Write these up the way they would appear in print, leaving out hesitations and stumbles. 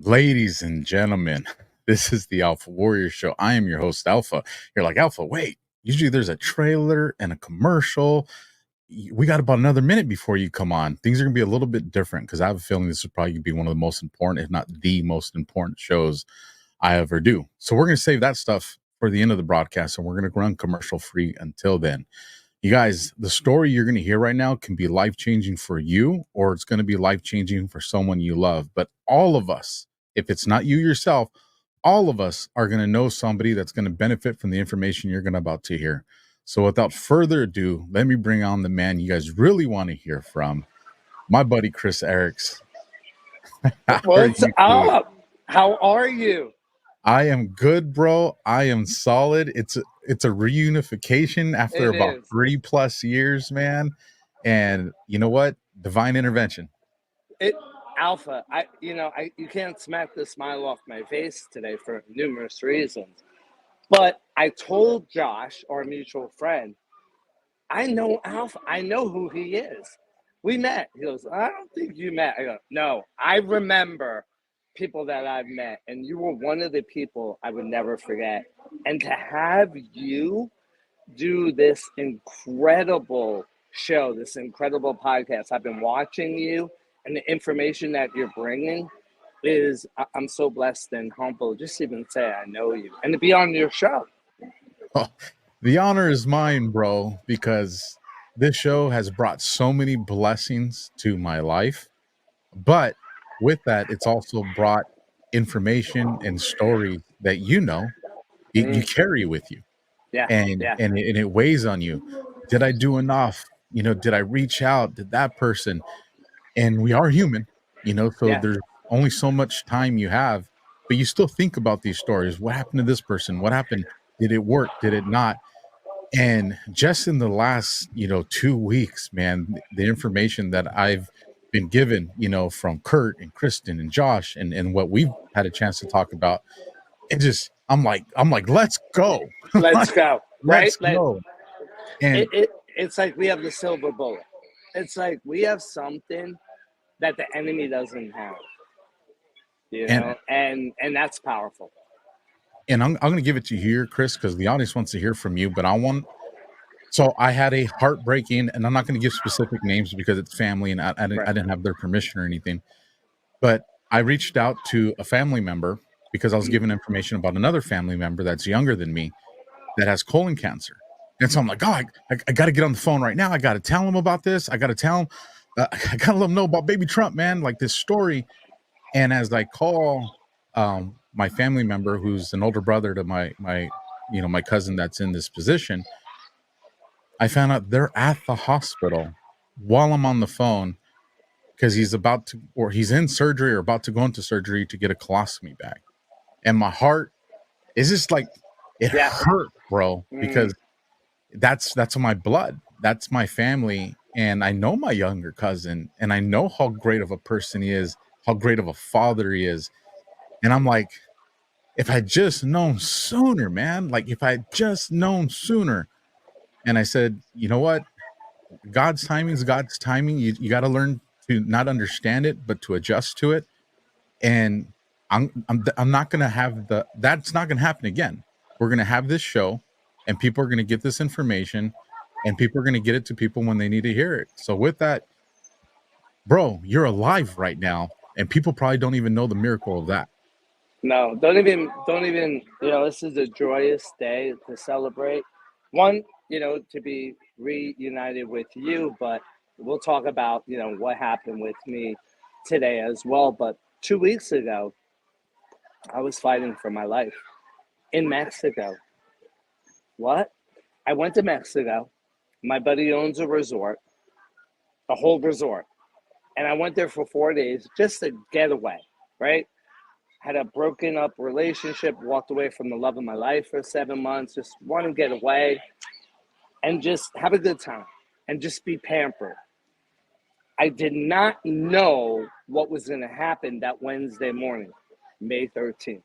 Ladies and gentlemen, this is the Alpha Warrior Show. I am your host, Alpha. You're like, Alpha, wait, usually there's a trailer and a commercial. We got about another minute before you come on. Things are going to be a little bit different because I have a feeling this is probably going to be one of the most important, if not the most important shows I ever do. So we're going to save that stuff for the end of the broadcast and we're going to run commercial free until then. You guys, the story you're going to hear right now can be life-changing for you or it's going to be life-changing for someone you love. But all of us, if it's not you yourself, all of us are going to know somebody that's going to benefit from the information you're going to about to hear. So without further ado, let me bring on the man you guys really want to hear from, my buddy Chris ERYX. How are What's you doing? up? How are you? I am good, bro. I am solid. It's a reunification after It about is. 3+ years, man. And you know what? Divine intervention. It Alpha. You can't smack the smile off my face today for numerous reasons. But I told Josh, our mutual friend, I know Alpha. I know who he is. We met. He goes, I don't think you met. I go, no, I remember people that I've met, and you were one of the people I would never forget. And to have you do this incredible show, this incredible podcast. I've been watching you, and the information that you're bringing is, I'm so blessed and humble just to even say I know you and to be on your show. Oh, the honor is mine, bro, because this show has brought so many blessings to my life. But with that, it's also brought information and stories that you Mm, carry with you. yeah, and yeah, and it weighs on you. Did I do enough? Did I reach out? Did that person? And we are human, so yeah. there's only so much time you have, but you still think about these stories. What happened to this person? What happened? Did it work? Did it not? And just in the last 2 weeks, man, the information that I've been given, from Kurt and Kristen and Josh and what we've had a chance to talk about, it just I'm like let's go. Let's Like, go. Right? let's go. It, And it, it's like we have the silver bullet. It's like we have something that the enemy doesn't have, and and that's powerful. I'm going to give it to you here, Chris, because the audience wants to hear from you. But so I had a heartbreaking, and I'm not going to give specific names because it's family, and Right. I didn't have their permission or anything. But I reached out to a family member because I was given information about another family member that's younger than me that has colon cancer. And so I'm like, oh, I got to get on the phone right now. I got to tell him about this. I got to tell him, I got to let him know about baby Trump, man, like this story. And as I call my family member, who's an older brother to my cousin that's in this position, I found out they're at the hospital while I'm on the phone because he's in surgery or about to go into surgery to get a colostomy bag. And my heart is just like, it Yeah. hurt, bro, Mm, because that's my blood. That's my family. And I know my younger cousin and I know how great of a person he is, how great of a father he is. And I'm like, if I just known sooner, man, like if I just known sooner. And I said, you know what? God's timing is God's timing. You got to learn to not understand it, but to adjust to it. And I'm not going to have that's not going to happen again. We're going to have this show and people are going to get this information and people are going to get it to people when they need to hear it. So with that, bro, you're alive right now and people probably don't even know the miracle of that. no, don't even. This is a joyous day to celebrate. One, to be reunited with you, but we'll talk about what happened with me today as well. But 2 weeks ago, I was fighting for my life in Mexico. What? I went to Mexico. My buddy owns a resort, a whole resort, and I went there for 4 days just to get away. Right? Had a broken up relationship, walked away from the love of my life for 7 months, just want to get away and just have a good time and just be pampered. I did not know what was going to happen that Wednesday morning, May 13th.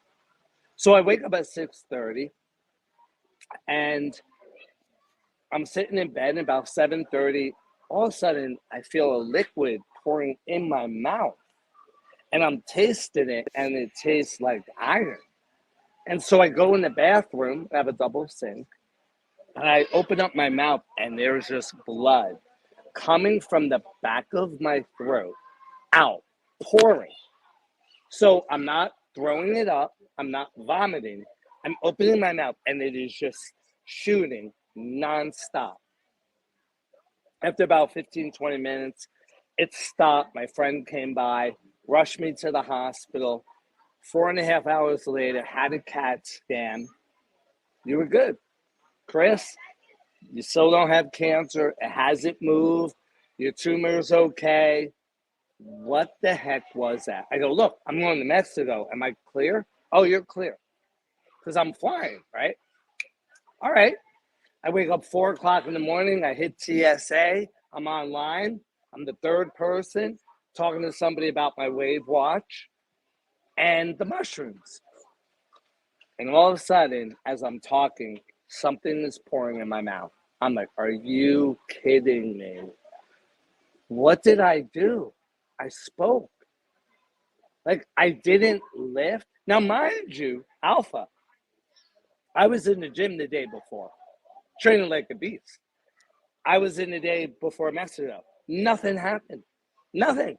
So I wake up at 6:30 and I'm sitting in bed, and about 7:30, all of a sudden I feel a liquid pouring in my mouth. and I'm tasting it, and it tastes like iron. And so I go in the bathroom, I have a double sink, and I open up my mouth, and there's just blood coming from the back of my throat out, pouring. So I'm not throwing it up, I'm not vomiting, I'm opening my mouth, and it is just shooting nonstop. After about 15, 20 minutes, it stopped. My friend came by, rushed me to the hospital. 4.5 hours later, had a CAT scan. You were good. Chris, you still don't have cancer. It hasn't moved. Your tumor's okay. What the heck was that? I go, look, I'm going to Mexico. Am I clear? Oh, you're clear. Because I'm flying, right? All right. I wake up 4 o'clock in the morning. I hit TSA. I'm online. I'm the third person talking to somebody about my Wave watch and the mushrooms. And all of a sudden, as I'm talking, something is pouring in my mouth. I'm like, are you kidding me? What did I do? I spoke. Like, I didn't lift. Now, mind you, Alpha, I was in the gym the day before, training like a beast. I was in the day before Mexico. Nothing happened. Nothing.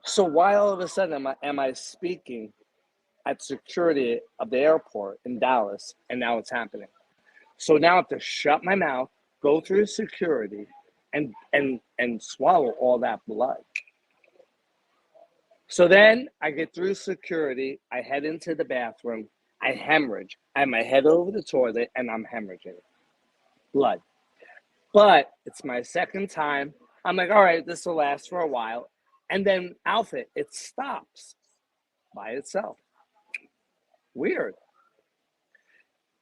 So why all of a sudden am I speaking at security of the airport in Dallas, and now it's happening? So now I have to shut my mouth, go through security, and swallow all that blood. So then I get through security, I head into the bathroom, I hemorrhage. I have my head over the toilet, and I'm hemorrhaging blood. But it's my second time. I'm like, all right, this will last for a while. And then Alpha, it stops by itself. Weird.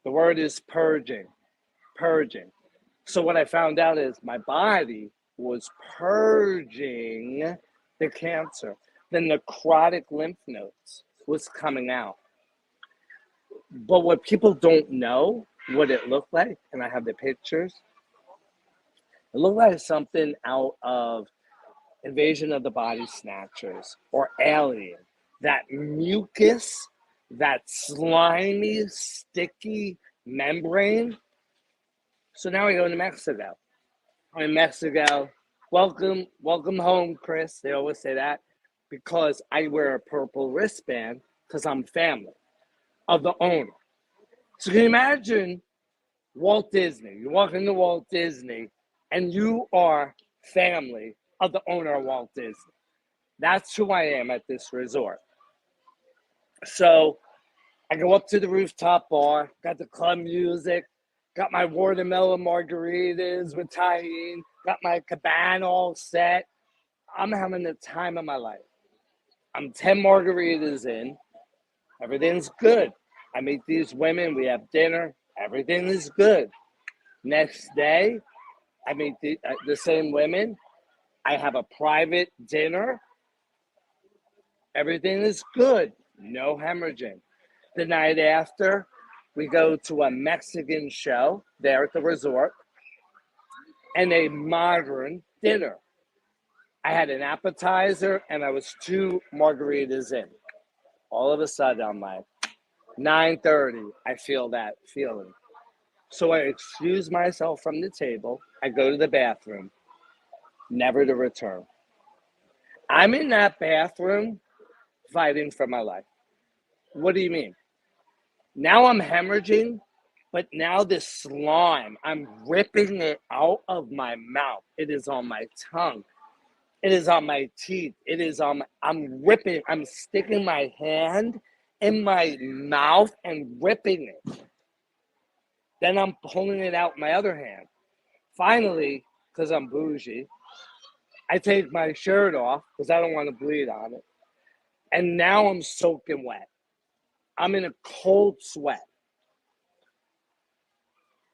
The word is purging. Purging. So what I found out is my body was purging the cancer. The necrotic lymph nodes was coming out. But what people don't know, what it looked like, and I have the pictures, it looked like something out of Invasion of the Body Snatchers or Alien. That mucus, that slimy, sticky membrane. So now we go to Mexico. I'm in Mexico. Welcome home, Chris. They always say that because I wear a purple wristband because I'm family of the owner. So can you imagine Walt Disney? You walk into Walt Disney and you are family of the owner of Walt Disney. That's who I am at this resort. So I go up to the rooftop bar, got the club music, got my watermelon margaritas with tahine, got my cabana all set. I'm having the time of my life. I'm 10 margaritas in. Everything's good. I meet these women. We have dinner. Everything is good. Next day, I meet the same women. I have a private dinner. Everything is good. No hemorrhaging. The night after, we go to a Mexican show there at the resort and a modern dinner. I had an appetizer and I was 2 margaritas in. All of a sudden, I'm like, 9:30, I feel that feeling. So I excuse myself from the table. I go to the bathroom, never to return. I'm in that bathroom fighting for my life. What do you mean? Now I'm hemorrhaging, but now this slime, I'm ripping it out of my mouth. It is on my tongue. It is on my teeth. It is on my, I'm ripping, I'm sticking my hand in my mouth and ripping it. Then I'm pulling it out my other hand. Finally, because I'm bougie, I take my shirt off because I don't want to bleed on it. And now I'm soaking wet. I'm in a cold sweat.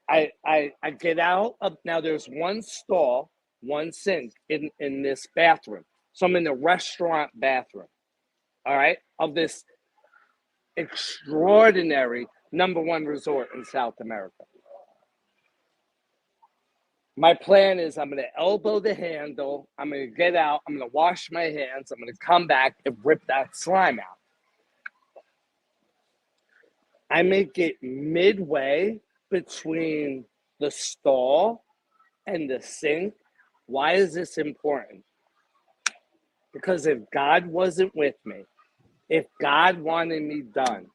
I get out of, now there's one stall, one sink in this bathroom. So I'm in the restaurant bathroom, all right, of this extraordinary #1 resort in South America. My plan is I'm going to elbow the handle. I'm going to get out. I'm going to wash my hands. I'm going to come back and rip that slime out. I make it midway between the stall and the sink. Why is this important? Because if God wasn't with me, if God wanted me done,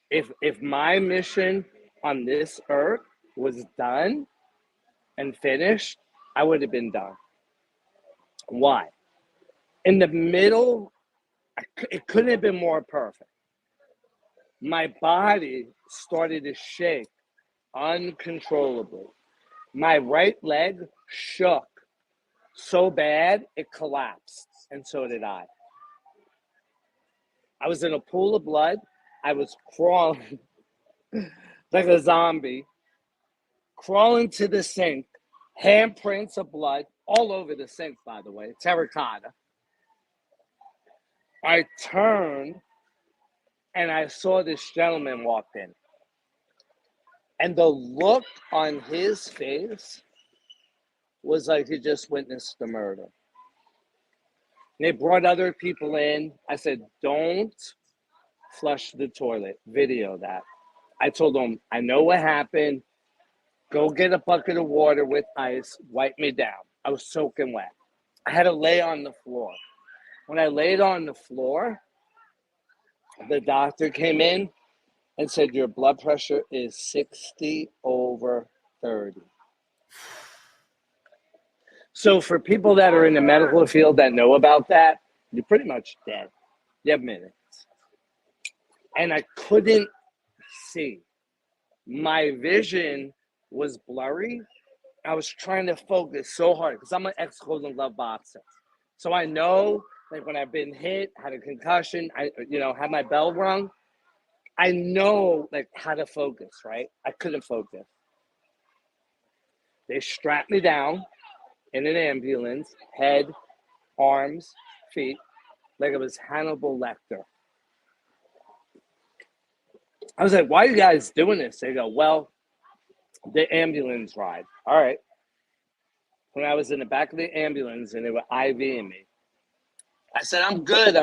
if my mission on this earth was done and finished, I would have been done. Why? In the middle, it couldn't have been more perfect. My body started to shake uncontrollably. My right leg shook so bad it collapsed, and so did I. I was in a pool of blood. I was crawling like a zombie, crawling to the sink, handprints of blood all over the sink, by the way, terracotta. I turned and I saw this gentleman walk in. And the look on his face was like he just witnessed the murder. They brought other people in. I said, don't flush the toilet. Video that. I told them, I know what happened. Go get a bucket of water with ice. Wipe me down. I was soaking wet. I had to lay on the floor. When I laid on the floor, the doctor came in and said, your blood pressure is 60/30. So for people that are in the medical field that know about that, you're pretty much dead. You have minutes. And I couldn't see. My vision was blurry. I was trying to focus so hard because I'm an ex-Golden Glove boxer. So I know, like when I've been hit, had a concussion, I had my bell rung, I know like how to focus, right? I couldn't focus. They strapped me down in an ambulance, head, arms, feet, like it was Hannibal Lecter. I was like, why are you guys doing this? They go, well, the ambulance ride. All right. When I was in the back of the ambulance and they were IVing me, I said, I'm good.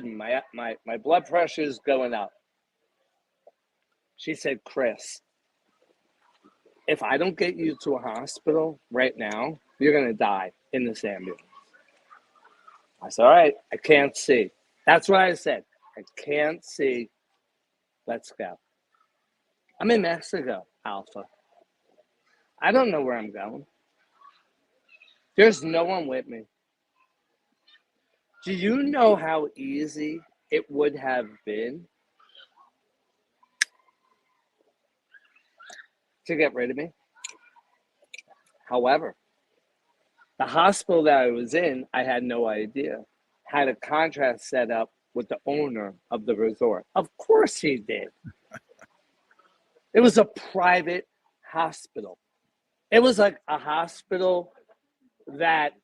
My blood pressure is going up. She said, Chris, if I don't get you to a hospital right now, you're going to die in this ambulance. I said, all right, I can't see. That's what I said. I can't see. Let's go. I'm in Mexico, Alpha. I don't know where I'm going. There's no one with me. Do you know how easy it would have been to get rid of me? However, the hospital that I was in, I had no idea, had a contract set up with the owner of the resort. Of course he did. It was a private hospital. It was like a hospital that,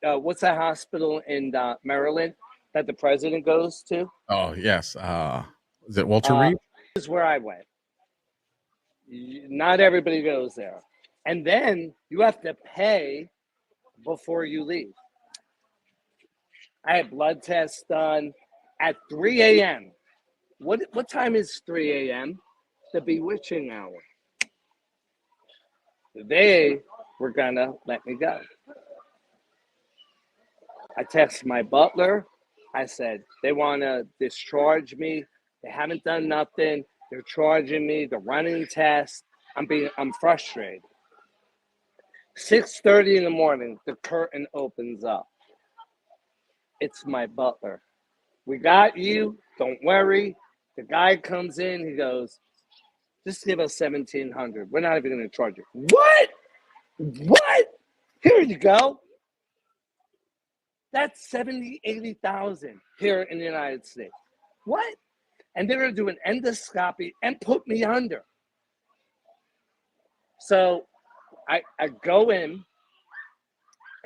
what's that hospital in Maryland that the president goes to? Oh, yes. Is it Walter Reed? This is where I went. Not everybody goes there. And then you have to pay before you leave. I had blood tests done at 3 a.m. What time is 3 a.m.? The bewitching hour. They were gonna let me go. I texted my butler. I said, they want to discharge me. They haven't done nothing. They're charging me. They're running tests. I'm frustrated. 6:30 in the morning, the curtain opens up. It's my butler. We got you. Don't worry. The guy comes in. He goes, just give us $1,700. We're not even going to charge you. What? What? Here you go. That's 70, 80,000 here in the United States. What? And they're going to do an endoscopy and put me under. So I go in,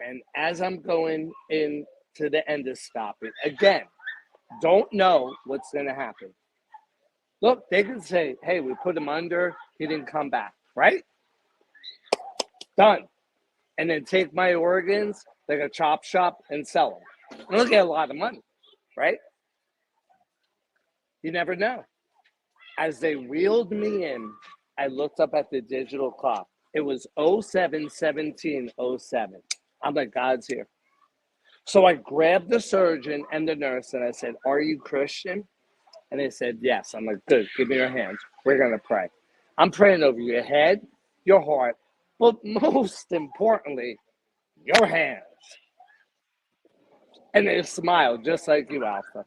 and as I'm going into the endoscopy, again, don't know what's going to happen. Look, they can say, hey, we put him under. He didn't come back, right? Done. And then take my organs like a chop shop and sell them. And look at a lot of money, right? You never know. As they wheeled me in, I looked up at the digital clock. It was 07/17/07. I'm like, God's here. So I grabbed the surgeon and the nurse and I said, are you Christian? And they said, yes. I'm like, good, give me your hands. We're going to pray. I'm praying over your head, your heart, but most importantly, your hands. And they smiled just like you, Alpha.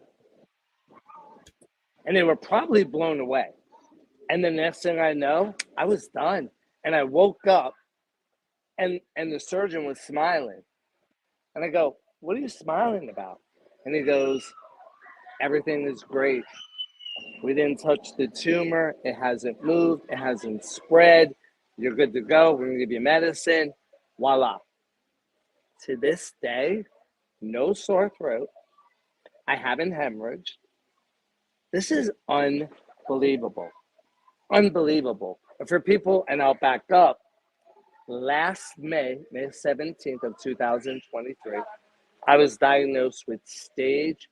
And they were probably blown away. And the next thing I know, I was done. And I woke up and the surgeon was smiling. And I go, what are you smiling about? And he goes, everything is great. We didn't touch the tumor. It hasn't moved. It hasn't spread. You're good to go. We're going to give you medicine. Voila. To this day, no sore throat. I haven't hemorrhaged. This is unbelievable. Unbelievable. And for people, and I'll back up, last May 17th of 2023, I was diagnosed with stage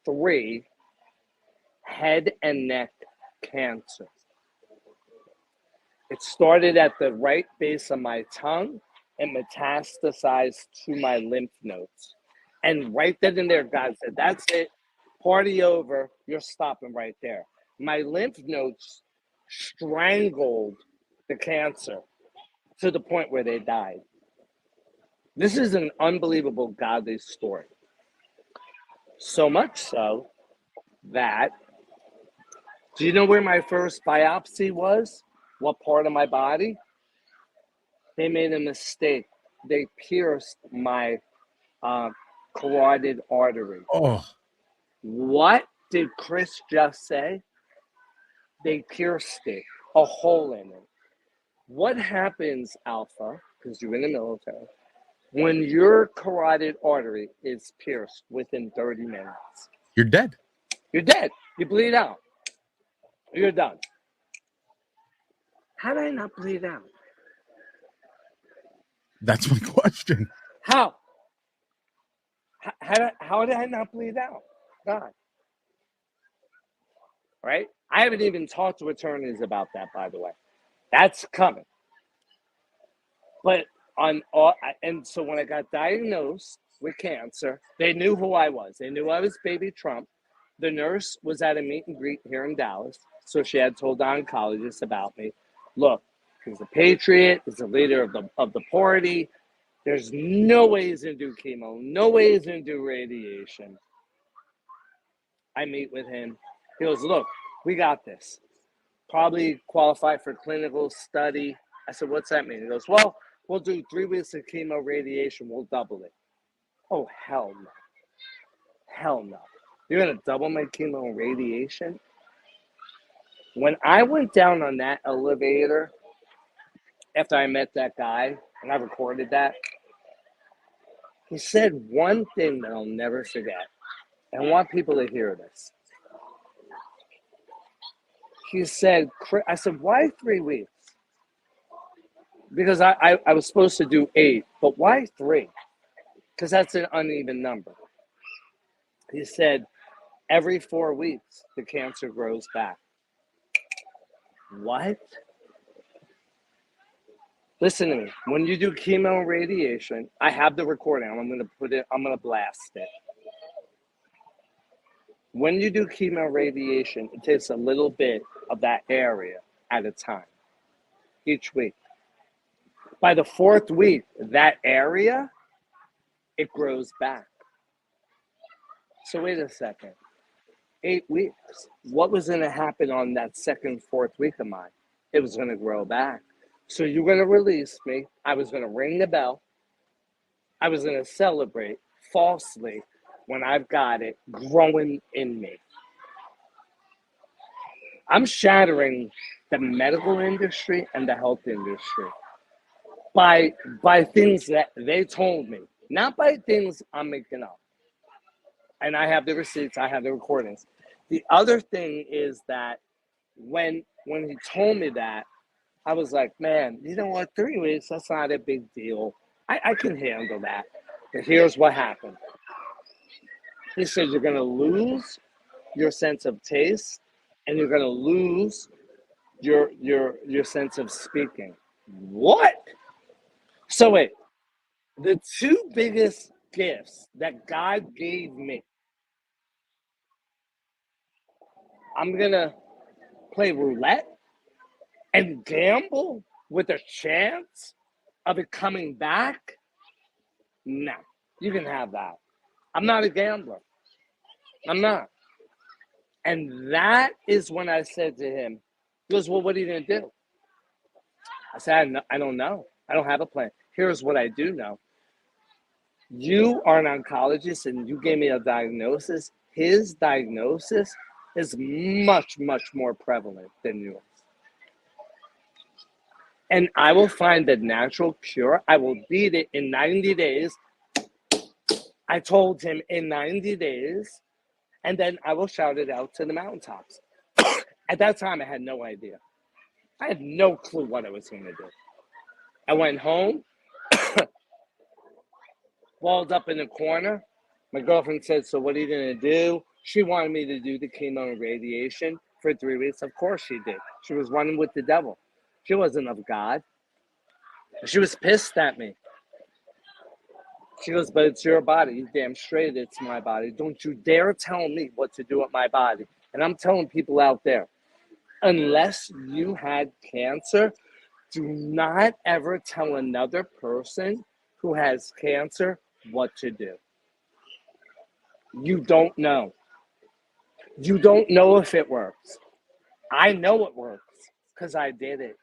3 head and neck cancer. It started at the right base of my tongue and metastasized to my lymph nodes. And right then and there, God said, that's it. Party over. You're stopping right there. My lymph nodes strangled the cancer to the point where they died. This is an unbelievable godly story. So much so that, do you know where my first biopsy was? What part of my body? They made a mistake. They pierced my carotid artery. Oh, What did Chris just say? They pierced it, a hole in it. What happens, Alpha, because you're in the military, when your carotid artery is pierced within 30 minutes? you're dead. You're dead. You bleed out. You're done. How did I not bleed out? That's my question. How? How did I not bleed out? God. Right? I haven't even talked to attorneys about that, by the way. That's coming. But and so when I got diagnosed with cancer, they knew who I was. They knew I was baby Trump. The nurse was at a meet and greet here in Dallas, so she had told the oncologist about me. Look, he's a patriot. He's the leader of the party. There's no way he's going to do chemo. No way he's going to do radiation. I meet with him. He goes, look, we got this. Probably qualify for clinical study. I said, what's that mean? He goes, well, we'll do 3 weeks of chemo radiation. We'll double it. Oh, hell no. Hell no. You're going to double my chemo radiation? When I went down on that elevator, after I met that guy, and I recorded that, he said one thing that I'll never forget. And I want people to hear this. He said, I said, why 3 weeks? Because I was supposed to do 8, but why 3? Because that's an uneven number. He said, every 4 weeks, the cancer grows back. What? Listen to me. When you do chemo and radiation, I have the recording. I'm going to blast it. When you do chemo radiation, it takes a little bit of that area at a time, each week. By the 4th week, that area, it grows back. So wait a second. 8 weeks. What was going to happen on that 2nd, 4th week of mine? It was going to grow back. So you're going to release me. I was going to ring the bell. I was going to celebrate falsely when I've got it growing in me. I'm shattering the medical industry and the health industry by things that they told me, not by things I'm making up. And I have the receipts, I have the recordings. The other thing is that when he told me that, I was like, man, you know what? 3 weeks, that's not a big deal. I can handle that. But here's what happened. He said, you're going to lose your sense of taste and you're going to lose your sense of speaking. What? So wait, the two biggest gifts that God gave me, I'm going to play roulette and gamble with a chance of it coming back? No, you can have that. I'm not a gambler. I'm not. And that is when I said to him, he goes, well, what are you going to do? I said, I don't know. I don't have a plan. Here's what I do know. You are an oncologist and you gave me a diagnosis. His diagnosis is much, much more prevalent than yours. And I will find the natural cure. I will beat it in 90 days. I told him in 90 days, and then I will shout it out to the mountaintops. At that time, I had no idea. I had no clue what I was going to do. I went home, balled up in the corner. My girlfriend said, so what are you going to do? She wanted me to do the chemo and radiation for 3 weeks. Of course she did. She was running with the devil. She wasn't of God. She was pissed at me. She goes, but it's your body. You damn straight it's my body. Don't you dare tell me what to do with my body. And I'm telling people out there, unless you had cancer, do not ever tell another person who has cancer what to do. You don't know. You don't know if it works. I know it works because I did it.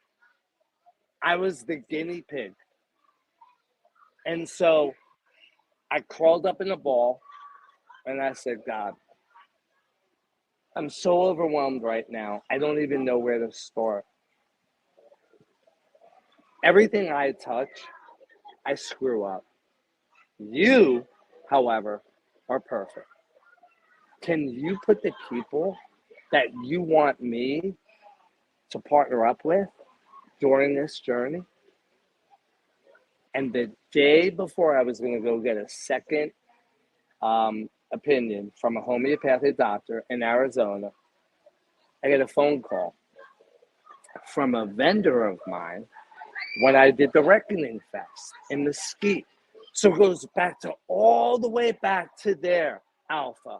I was the guinea pig. And so I crawled up in a ball and I said, God, I'm so overwhelmed right now. I don't even know where to start. Everything I touch, I screw up. You, however, are perfect. Can you put the people that you want me to partner up with during this journey? And the day before I was going to go get a second opinion from a homeopathic doctor in Arizona, I get a phone call from a vendor of mine when I did the Reckoning Fest in Mesquite. So it goes back to all the way back to there, Alpha,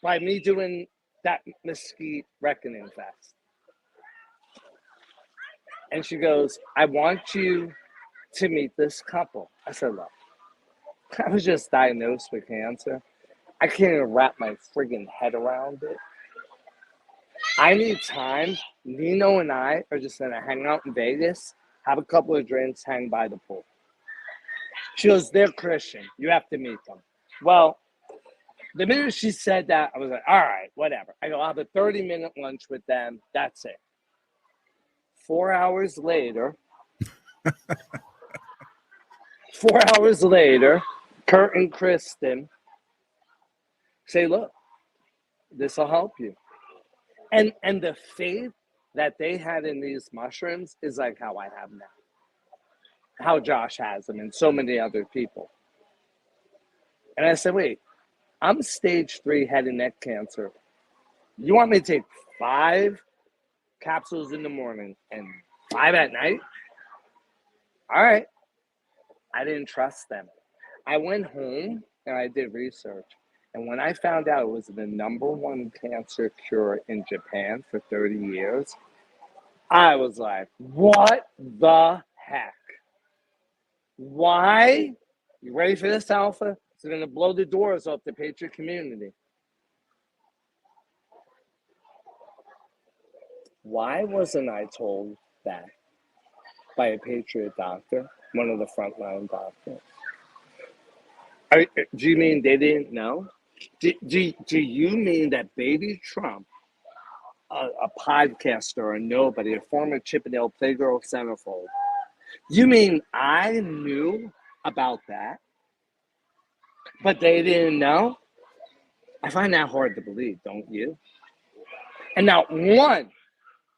by me doing that Mesquite Reckoning Fest. And she goes, I want you to meet this couple. I said, look, I was just diagnosed with cancer. I can't even wrap my friggin' head around it. I need time. Nino and I are just going to hang out in Vegas, have a couple of drinks, hang by the pool. She goes, they're Christian. You have to meet them. Well, the minute she said that, I was like, all right, whatever. I go, I'll have a 30-minute lunch with them. That's it. 4 hours later, 4 hours later, Kurt and Kristen say, look, this will help you. And the faith that they had in these mushrooms is like how I have now. How Josh has them and so many other people. And I said, wait, I'm stage 3 head and neck cancer. You want me to take 5 capsules in the morning and 5 at night? All right. I didn't trust them. I went home and I did research. And when I found out it was the #1 cancer cure in Japan for 30 years, I was like, what the heck? Why? You ready for this, Alpha? It's going to blow the doors off the Patriot community. Why wasn't I told that by a Patriot doctor, one of the frontline doctors? Do you mean they didn't know? Do you mean that Baby Trump, a podcaster, a nobody, a former Chippendale Playgirl centerfold, you mean I knew about that, but they didn't know? I find that hard to believe, don't you? And not one,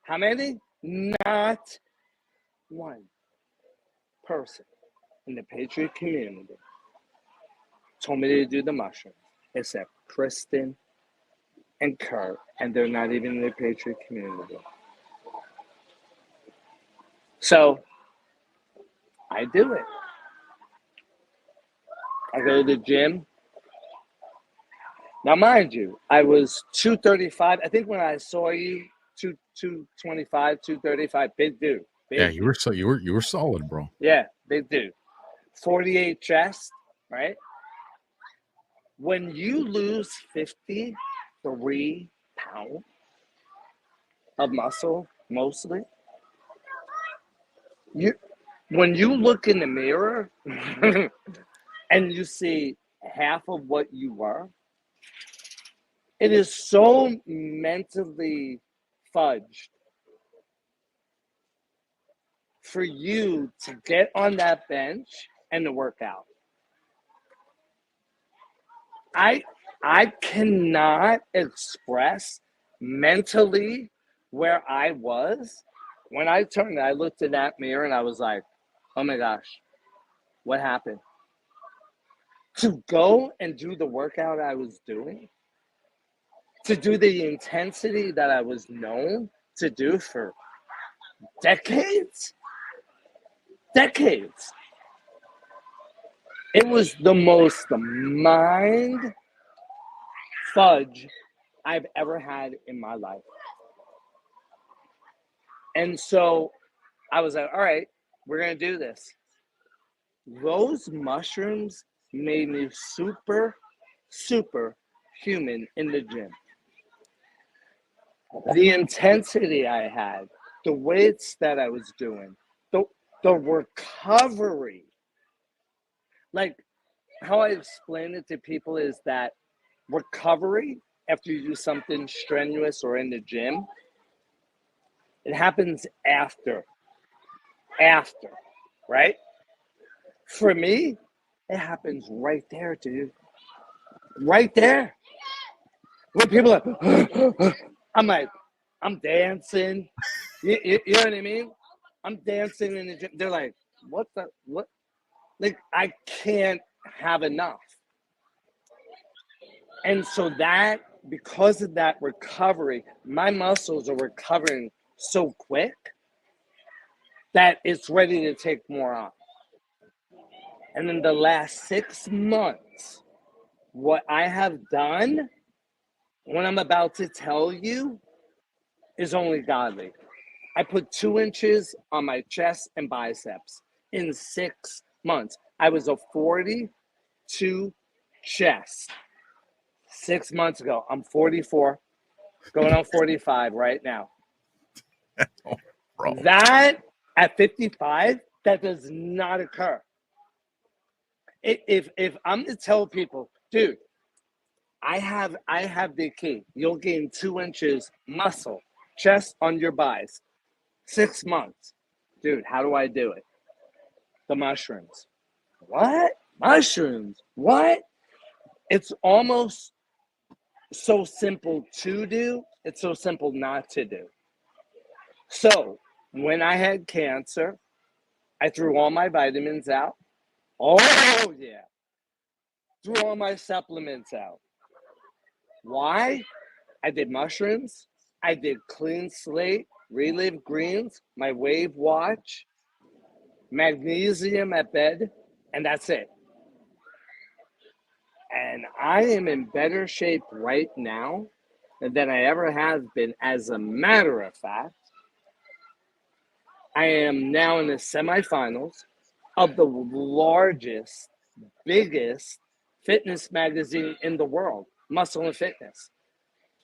how many? Not one person in the Patriot community told me to do the mushrooms, except Kristen and Kurt, and they're not even in the Patriot community. So I do it. I go to the gym. Now, mind you, I was 235. I think when I saw you, 225, 235, big dude. Yeah, you were solid, bro. Yeah, big dude. 48 chest, right? When you lose 53 pounds of muscle, mostly, when you look in the mirror and you see half of what you were, it is so mentally fudged for you to get on that bench and to work out. I cannot express mentally where I was when I turned. I looked in that mirror and I was like, "Oh my gosh, what happened?" To go and do the workout I was doing, to do the intensity that I was known to do for decades. It was the most mind fudge I've ever had in my life. And so I was like, all right, we're going to do this. Those mushrooms made me super, super human in the gym. The intensity I had, the weights that I was doing, the recovery. Like how I explain it to people is that recovery after you do something strenuous or in the gym, it happens after, right? For me, it happens right there, dude. Right there. When people are, I'm like, I'm dancing. You know what I mean? I'm dancing in the gym. They're like, what? Like, I can't have enough. And so that, because of that recovery, my muscles are recovering so quick that it's ready to take more on. And in the last 6 months, what I have done, what I'm about to tell you, is only godly. I put 2 inches on my chest and biceps in 6 months. I was a 42 chest 6 months ago. I'm 44, going on 45 right now. Oh, bro. That at 55, that does not occur. If I'm to tell people, dude, I have the key. You'll gain 2 inches muscle, chest on your biceps, 6 months. Dude, how do I do it? The mushrooms. What? Mushrooms? What? It's almost so simple to do. It's so simple not to do. So when I had cancer, I threw all my vitamins out. Oh, yeah. Threw all my supplements out. Why? I did mushrooms. I did clean slate, relive greens, my wave watch, magnesium at bed, and that's it. And I am in better shape right now than I ever have been. As a matter of fact, I am now in the semifinals of the largest, biggest fitness magazine in the world, Muscle and Fitness.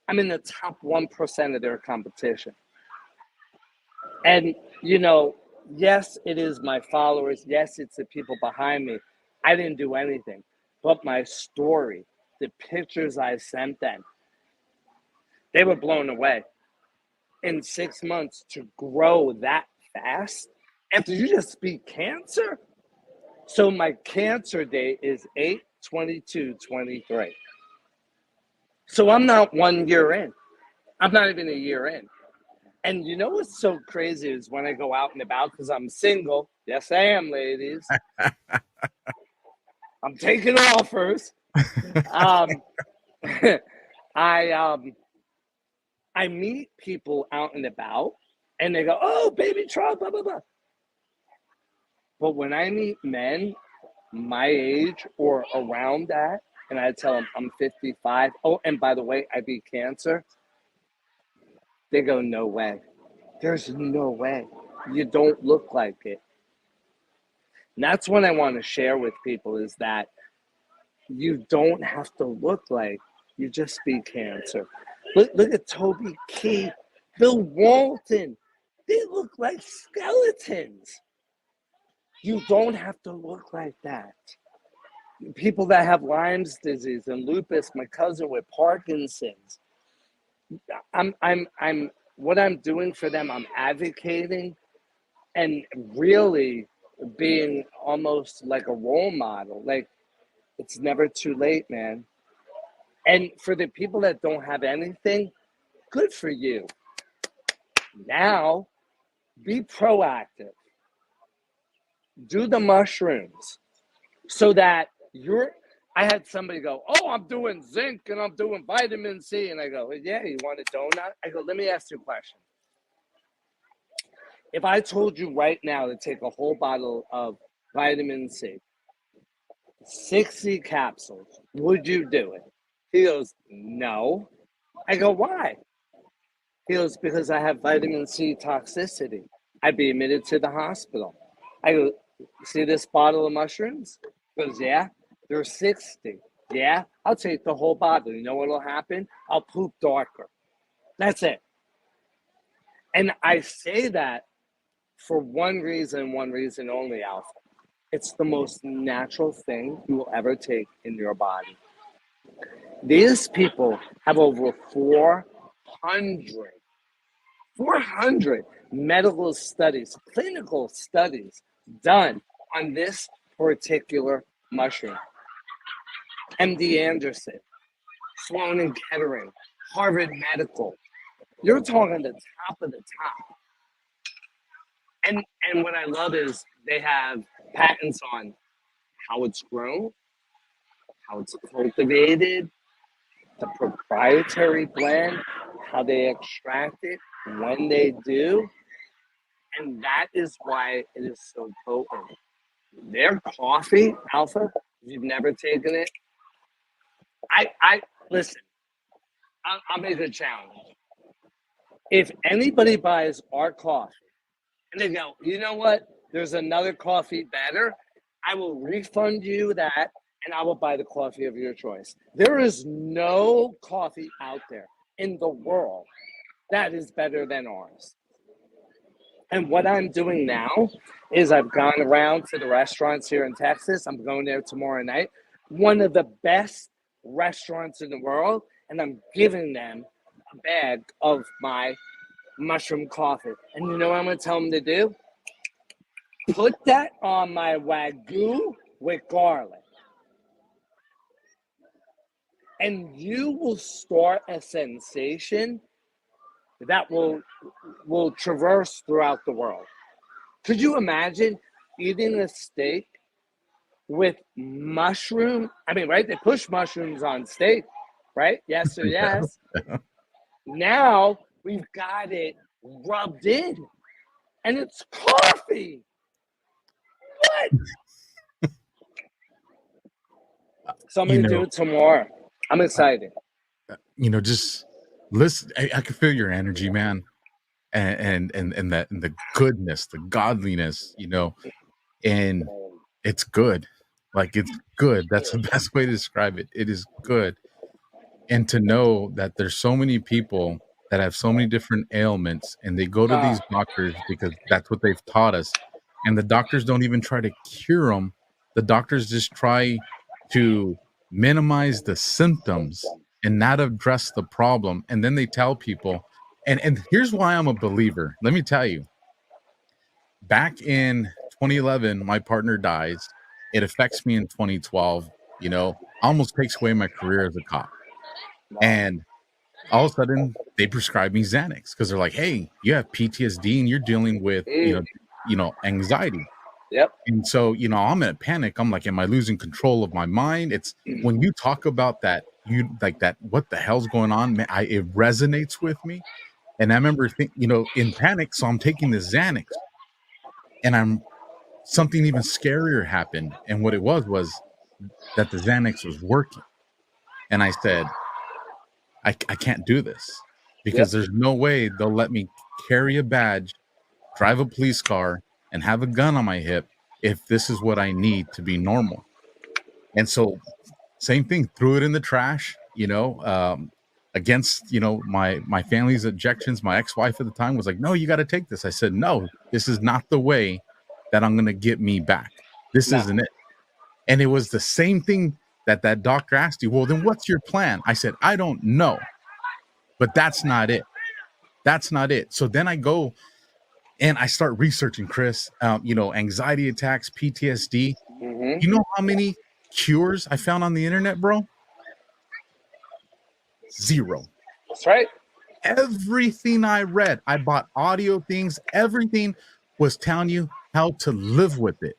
I'm in the top 1% of their competition. And, you know, yes, it is my followers. Yes, it's the people behind me. I didn't do anything. But my story, the pictures I sent them, they were blown away. In 6 months to grow that fast after you just beat cancer. So my cancer date is 8/22/23. So I'm not 1 year in. I'm not even a year in. And you know what's so crazy is when I go out and about, because I'm single. Yes, I am, ladies. I'm taking offers. Um, I I meet people out and about, and they go, "Oh, baby Trump, blah blah blah." But when I meet men my age or around that, and I tell them I'm 55. Oh, and by the way, I beat cancer. They go, "No way. There's no way. You don't look like it." And that's what I want to share with people is that you don't have to look like you just beat cancer. Look at Toby Keith, Bill Walton. They look like skeletons. You don't have to look like that. People that have Lyme's disease and lupus, my cousin with Parkinson's. I'm what I'm doing for them, I'm advocating and really being almost like a role model. Like it's never too late, man. And for the people that don't have anything, good for you. Now, be proactive. Do the mushrooms so that you're. I had somebody go, "Oh, I'm doing zinc and I'm doing vitamin C." And I go, "Yeah, you want a donut?" I go, "Let me ask you a question. If I told you right now to take a whole bottle of vitamin C, 60 capsules, would you do it?" He goes, "No." I go, "Why?" He goes, "Because I have vitamin C toxicity. I'd be admitted to the hospital." I go, "See this bottle of mushrooms?" He goes, "Yeah." They're 60. "Yeah, I'll take the whole bottle. You know what'll happen? I'll poop darker." That's it. And I say that for one reason only, Alpha. It's the most natural thing you will ever take in your body. These people have over 400 medical studies, clinical studies done on this particular mushroom. MD Anderson, Sloan and Kettering, Harvard Medical. You're talking the top of the top. And what I love is they have patents on how it's grown, how it's cultivated, the proprietary blend, how they extract it, when they do, and that is why it is so potent. Their coffee, Alpha, if you've never taken it, I listen. I'll make a challenge. If anybody buys our coffee and they go, "You know what? There's another coffee better," I will refund you that and I will buy the coffee of your choice. There is no coffee out there in the world that is better than ours. And what I'm doing now is I've gone around to the restaurants here in Texas. I'm going there tomorrow night. One of the best restaurants in the world, and I'm giving them a bag of my mushroom coffee. And you know what I'm going to tell them to do? Put that on my Wagyu with garlic. And you will start a sensation that will traverse throughout the world. Could you imagine eating a steak with mushroom? I mean, right? They push mushrooms on steak, right? Yes or Yeah. yes. Now we've got it rubbed in, and it's coffee. What? So I'm You gonna do know, it tomorrow. I'm uh, excited. just listen. I can feel your energy, man, and that and the goodness, the godliness, and it's good. Like it's good. That's the best way to describe it. It is good. And to know that there's so many people that have so many different ailments and they go to Uh, these doctors because that's what they've taught us. And the doctors don't even try to cure them. The doctors just try to minimize the symptoms and not address the problem. And then they tell people, and here's why I'm a believer. Let me tell you, back in 2011, my partner dies. It affects me in 2012, almost takes away my career as a cop. wow. And all of a sudden they prescribe me Xanax because they're like, hey, you have PTSD and you're dealing with, anxiety. Yep. And so, I'm in a panic. I'm like, am I losing control of my mind? It's when you talk about that, you like that, what the hell's going on? Man, it resonates with me. And I remember in panic. So I'm taking this Xanax and something even scarier happened. And what it was that the Xanax was working. And I said, I can't do this Yep. because there's no way they'll let me carry a badge, drive a police car, and have a gun on my hip if this is what I need to be normal. And so, same thing, threw it in the trash. Against my family's objections. My ex-wife at the time was like, "No, you got to take this." I said, "No, this is not the way that I'm going to get me back. This No. isn't it." And it was the same thing that doctor asked you. Well, then what's your plan? I said, I don't know, but that's not it. That's not it. So then I go and I start researching, Chris, anxiety attacks, PTSD. Mm-hmm. You know how many cures I found on the internet, bro? Zero. That's right. Everything I read, I bought audio things, everything was telling you how to live with it.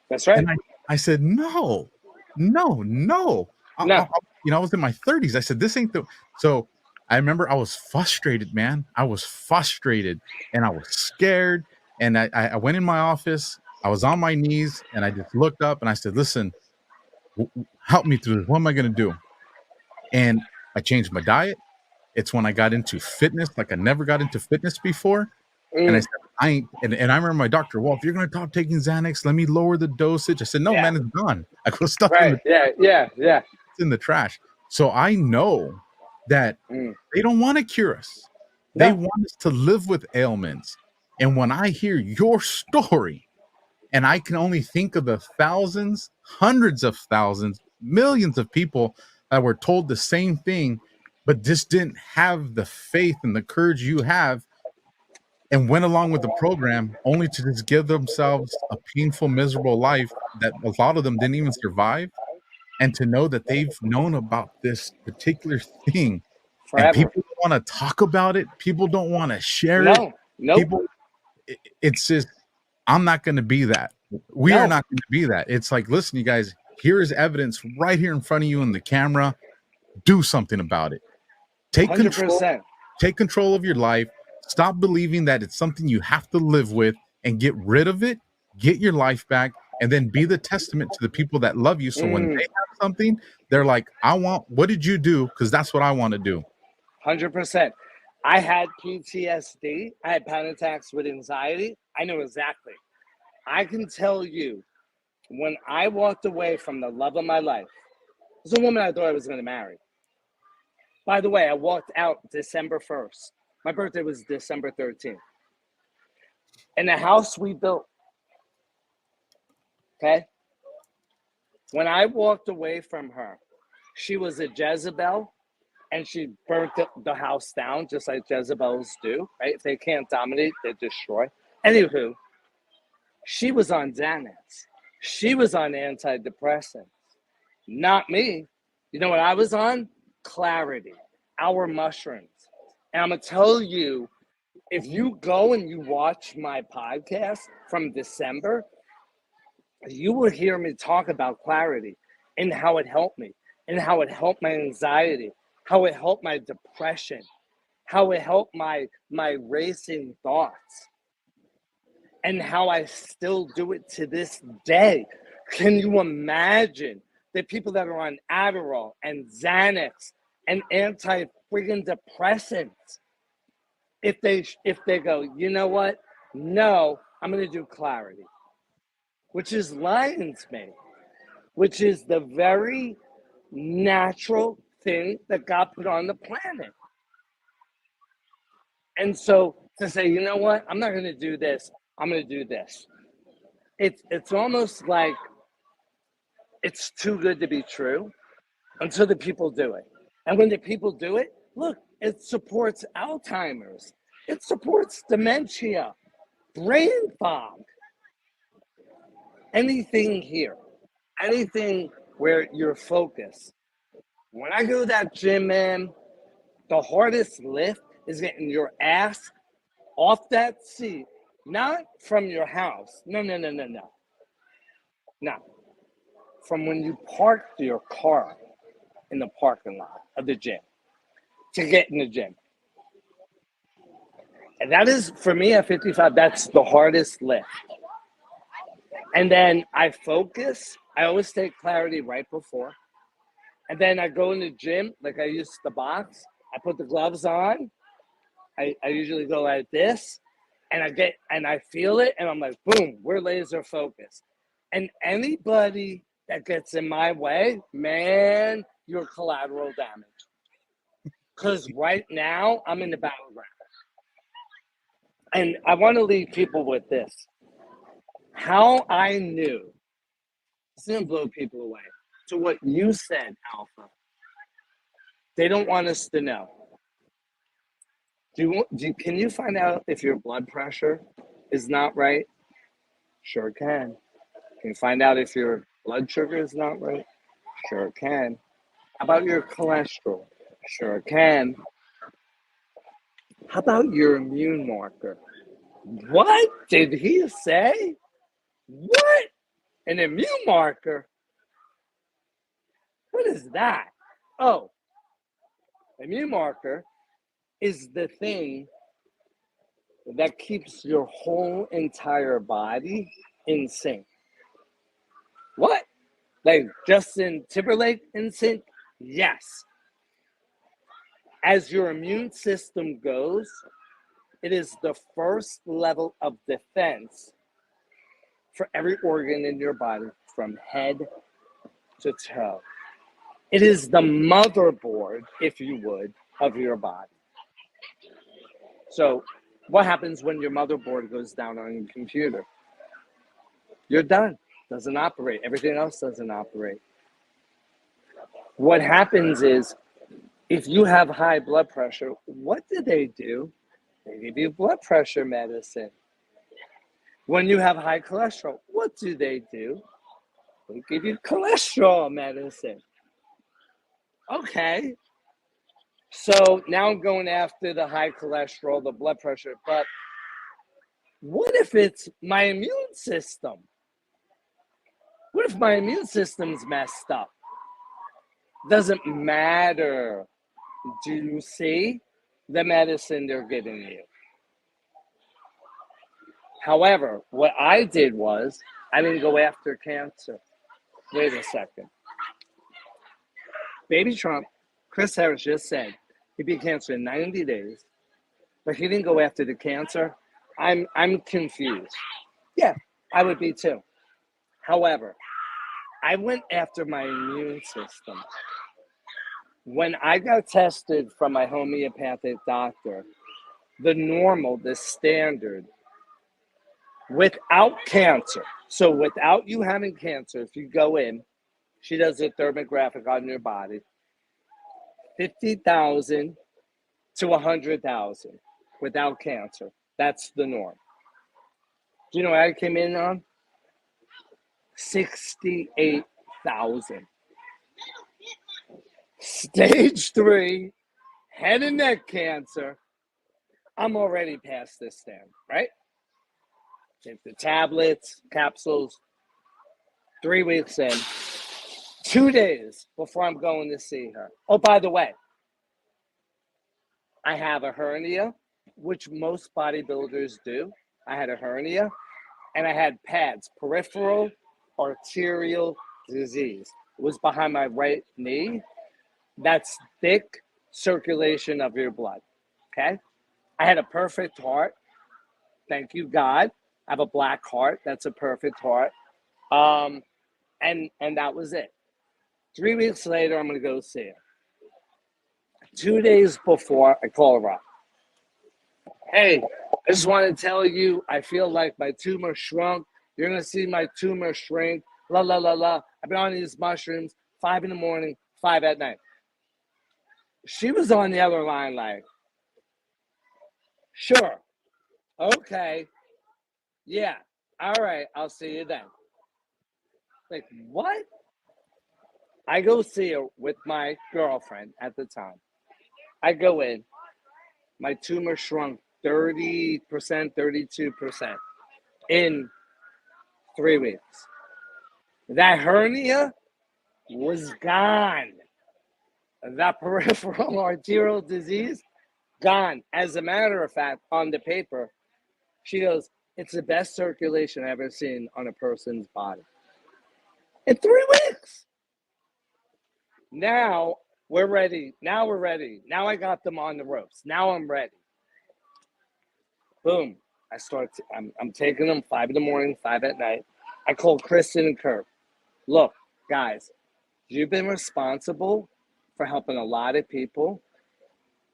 That's right. And I said, no, no, no. No. I was in my 30s. I said, this ain't the. So I remember I was frustrated, man. I was frustrated and I was scared. And I went in my office. I was on my knees and I just looked up and I said, listen, help me through this. What am I going to do? And I changed my diet. It's when I got into fitness, like I never got into fitness before. And I said, I ain't, and I remember my doctor, well, if you're going to stop taking Xanax, let me lower the dosage. I said, no, man, it's gone. I go stuck in Right. Yeah. it's in the trash. So I know that they don't want to cure us. They No. want us to live with ailments. And when I hear your story, and I can only think of the thousands, hundreds of thousands, millions of people that were told the same thing, but just didn't have the faith and the courage you have and went along with the program only to just give themselves a painful, miserable life that a lot of them didn't even survive. And to know that they've known about this particular thing and Forever. people don't want to talk about it, people don't want to share it. No. Nope. People, it's just, I'm not going to be that. We are No. not going to be that. It's like, listen, you guys, here is evidence right here in front of you in the camera. Do something about it. Take control. 100%. Take control of your life. Stop believing that it's something you have to live with and get rid of it. Get your life back and then be the testament to the people that love you. So when they have something, they're like, what did you do? Because that's what I want to do. 100%. I had PTSD. I had panic attacks with anxiety. I know exactly. I can tell you when I walked away from the love of my life, it was a woman I thought I was going to marry. By the way, I walked out December 1st. My birthday was December 13th. In the house we built, okay? When I walked away from her, she was a Jezebel and she burnt the house down just like Jezebels do, right? If they can't dominate, they destroy. Anywho, she was on Xanax. She was on antidepressants. Not me. You know what I was on? Clarity, our mushrooms. And I'm going to tell you, if you go and you watch my podcast from December, you will hear me talk about clarity and how it helped me and how it helped my anxiety, how it helped my depression, how it helped my racing thoughts, and how I still do it to this day. Can you imagine the people that are on Adderall and Xanax and anti-friggin' depressants? If they go, you know what? No, I'm going to do clarity, which is lion's mane, which is the very natural thing that God put on the planet. And so to say, you know what? I'm not going to do this. I'm going to do this. It's almost like it's too good to be true until the people do it. And when the people do it, look, it supports Alzheimer's. It supports dementia, brain fog. Anything here, anything where you're focused. When I go to that gym, man, The hardest lift is getting your ass off that seat, not from your house. No. No. From when you parked your car in the parking lot of the gym to get in the gym. And that is, for me at 55, that's the hardest lift. And then I focus. I always take clarity right before. And then I go in the gym, like I use the box. I put the gloves on. I usually go like this. And I feel it. And I'm like, boom, we're laser focused. And anybody that gets in my way, man, you're collateral damage. Because right now, I'm in the battleground. And I want to leave people with this. How I knew, it's going to blow people away, to what you said, Alpha. They don't want us to know. Can you find out if your blood pressure is not right? Sure can. Can you find out if your blood sugar is not right? Sure can. How about your cholesterol? Sure can. How about your immune marker? What did he say? What? An immune marker? What is that? Oh, immune marker is the thing that keeps your whole entire body in sync. What? Like Justin Timberlake in sync? Yes. As your immune system goes, it is the first level of defense for every organ in your body, from head to toe. It is the motherboard, if you would, of your body. So what happens when your motherboard goes down on your computer? You're done. Doesn't operate. Everything else doesn't operate. What happens is, if you have high blood pressure, what do? They give you blood pressure medicine. When you have high cholesterol, what do? They give you cholesterol medicine. Okay. So now I'm going after the high cholesterol, the blood pressure, but what if it's my immune system? What if my immune system's messed up? Doesn't matter. Do you see the medicine they're giving you? However, what I did was, I didn't go after cancer. Wait a second. Baby Trump, Chris Harris just said he beat cancer in 90 days, but he didn't go after the cancer. I'm confused. Yeah, I would be too. However, I went after my immune system. When I got tested from my homeopathic doctor, the standard, without cancer, so without you having cancer, if you go in, she does a thermographic on your body, 50,000 to 100,000 without cancer. That's the norm. Do you know what I came in on? 68,000. Stage 3, head and neck cancer. I'm already past this stand, right? Take the tablets, capsules, 3 weeks in, 2 days before I'm going to see her. Oh, by the way, I have a hernia, which most bodybuilders do. I had a hernia, and I had PADS, peripheral arterial disease. It was behind my right knee. That's thick circulation of your blood, okay? I had a perfect heart. Thank you, God. I have a black heart. That's a perfect heart. And that was it. 3 weeks later, I'm going to go see her. 2 days before, I call her up. Hey, I just want to tell you, I feel like my tumor shrunk. You're going to see my tumor shrink. La, la, la, la. I've been on these mushrooms, 5 in the morning, 5 at night. She was on the other line like, sure. Okay. Yeah. All right. I'll see you then. Like, what? I go see her with my girlfriend at the time. I go in, my tumor shrunk 30%, 32% in 3 weeks. That hernia was gone. That peripheral arterial disease, gone. As a matter of fact, on the paper, she goes, it's the best circulation I've ever seen on a person's body. In 3 weeks. Now we're ready. Now I got them on the ropes. Now I'm ready. Boom. I'm taking them 5 in the morning, 5 at night. I call Kristen and Kurt. Look, guys, you've been responsible for helping a lot of people,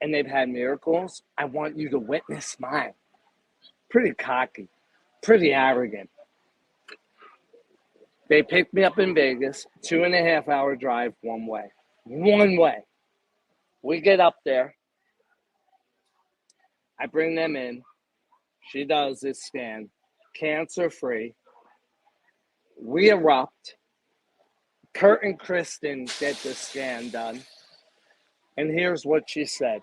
and they've had miracles. I want you to witness mine. Pretty cocky, pretty arrogant. They picked me up in Vegas, 2.5-hour drive one way. One way. We get up there. I bring them in. She does this scan, cancer-free. We erupt. Kurt and Kristen get the scan done. And here's what she said.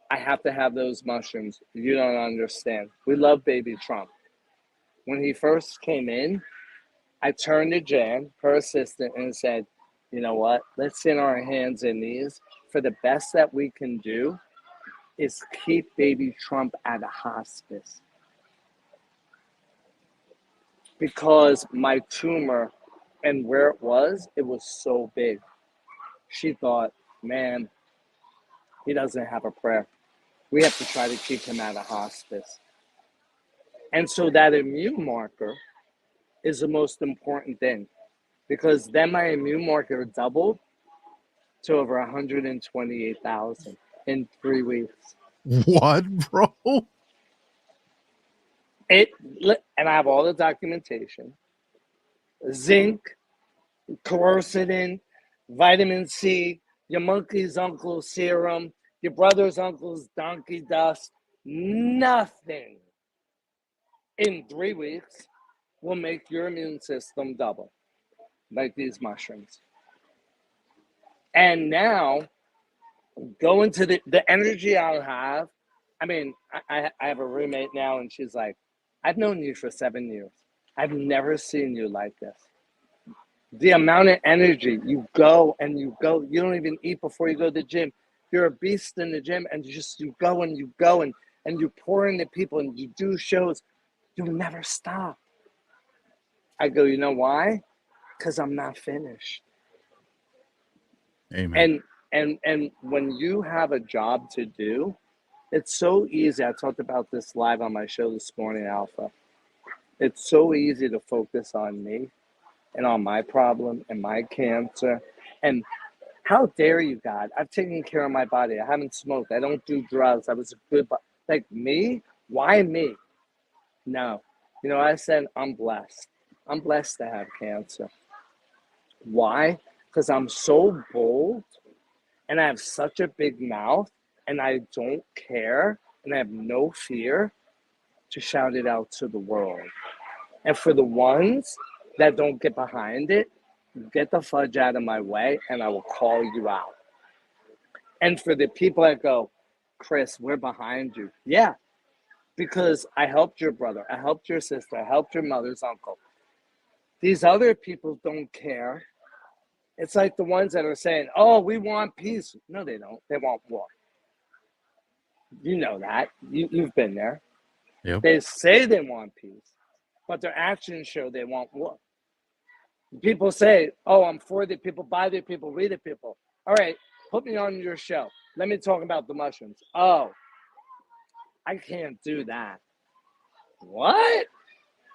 I have to have those mushrooms. You don't understand. We love baby Trump. When he first came in, I turned to Jan, her assistant, and said, you know what? Let's sit on our hands and knees. For the best that we can do is keep baby Trump at a hospice. Because my tumor and where it was so big. She thought, man, he doesn't have a prayer. We have to try to keep him at a hospice. And so that immune marker is the most important thing, because then my immune marker doubled to over 128,000 in 3 weeks. What, bro? And I have all the documentation. Zinc, quercetin, vitamin C, your monkey's uncle serum, your brother's uncle's donkey dust. Nothing in 3 weeks will make your immune system double, like these mushrooms. And now, go into the energy I'll have. I mean, I have a roommate now, and she's like, I've known you for 7 years. I've never seen you like this. The amount of energy, you go and you go. You don't even eat before you go to the gym. You're a beast in the gym, and you go and you pour into people, and you do shows. You never stop. I go, you know why? Because I'm not finished. Amen. And when you have a job to do, it's so easy. I talked about this live on my show this morning, Alpha. It's so easy to focus on me and on my problem and my cancer. And how dare you, God? I've taken care of my body. I haven't smoked. I don't do drugs. I was a good, like me? Why me? No. You know, I said, I'm blessed. I'm blessed to have cancer. Why? Because I'm so bold and I have such a big mouth and I don't care and I have no fear to shout it out to the world. And for the ones that don't get behind it, get the fudge out of my way and I will call you out. And for the people that go, Chris, we're behind you. Yeah, because I helped your brother, I helped your sister, I helped your mother's uncle. These other people don't care. It's like the ones that are saying, oh, we want peace. No, they don't. They want war. You know that. You've been there. Yep. They say they want peace, but their actions show they want war. People say, oh, I'm for the people, by the people, read the people. All right, put me on your show. Let me talk about the mushrooms. Oh, I can't do that. What?